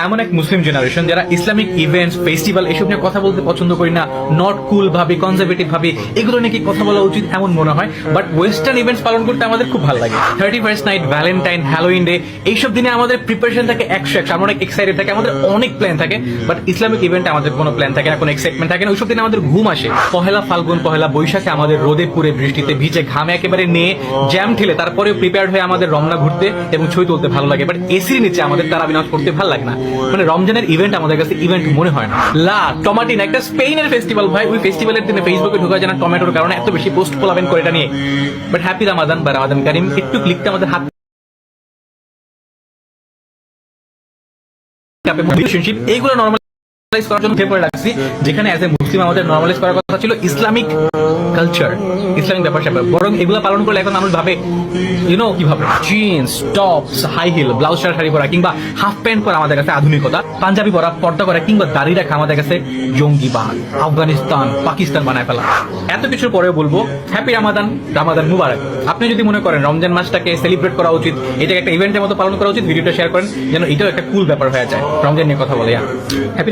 এমন এক মুসলিম জেনারেশন যারা ইসলামিক ইভেন্টস ফেস্টিভ্যাল এসব নিয়ে কথা বলতে পছন্দ করি না, নট কুল ভাবি, কনজারভেটিভ ভাবি, এগুলো নিয়ে কি কথা বলা উচিত এমন মনে হয়। বাট ওয়েস্টার্ন ইভেন্টস পালন করতে আমাদের খুব ভালো লাগে। 31st night, Valentine, Halloween day, এইসব দিনে আমাদের প্রিপারেশন থাকে 100, আমরা অনেক এক্সাইটেড থাকে, আমাদের অনেক প্ল্যান থাকে। বাট ইসলামিক ইভেন্টে আমাদের কোনো প্ল্যান থাকে না, কোনো এক্সাইটমেন্ট থাকে না। ওইসব দিনে আমাদের ঘুম আসে। পহেলা ফাল্গুন, পহেলা বৈশাখে আমাদের রোদে পুরে বৃষ্টিতে ভিজে ঘামে একেবারে নিয়ে জ্যাম ঠেলে তারপরে প্রিপেয়ার্ড হয়ে আমাদের রমনা ঘুরতে এবং ছবি তুলতে ভালো লাগে। বাট এসির নিচে আমাদের তারাবি নামাজ পড়তে ভালো লাগে না। মানে রমজানের ইভেন্ট আমাদের কাছে ইভেন্ট মনে হয় না। লা টমাটিন একটা স্পেনের ফেস্টিভ্যাল ভাই, ওই ফেস্টিভ্যালের দিনে ফেসবুকে ঢোকা যায় না টমেটোর কারণে, এত বেশি পোস্ট ফলাবেন করে এটা নিয়ে। বাট হ্যাপি রামাদান বা রামাদান কারিম, একটু ক্লিকটা আমাদের হাত রিলেশনশিপ এইগুলো নরমালাইজ করার জন্য পেপার রাখছি, যেখানে অ্যাজ এ মুসলিম আমাদের নরমালাইজ করার কথা ছিল ইসলামিক কালচার, ইসলামিক ব্যাপার স্যাপার। বরং এগুলো পালন করলে এখন মানুষ ভাবে কিভাবে jeans, tops, high heel, blouse sari পরা কিংবা হাফ প্যান্ট পরা আমাদের কাছে আধুনিকতা, পাঞ্জাবি পরা, পর্দা করা কিংবা দাড়ি রাখা আমাদের কাছে জঙ্গিবাদ, আফগানিস্তান, পাকিস্তান বানায় ফেলা। এত কিছুর পরেও বলবো হ্যাপি রামাদান, রামাদান মুবারক। আপনি যদি মনে করেন রমজান মাসটাকে সেলিব্রেট করা উচিত, এটাকে একটা ইভেন্টের মতো পালন করা উচিত, ভিডিওটা শেয়ার করেন যেন এটাও একটা কুল ব্যাপার হয়ে যায়। রমজান নিয়ে কথা বলে হ্যাপি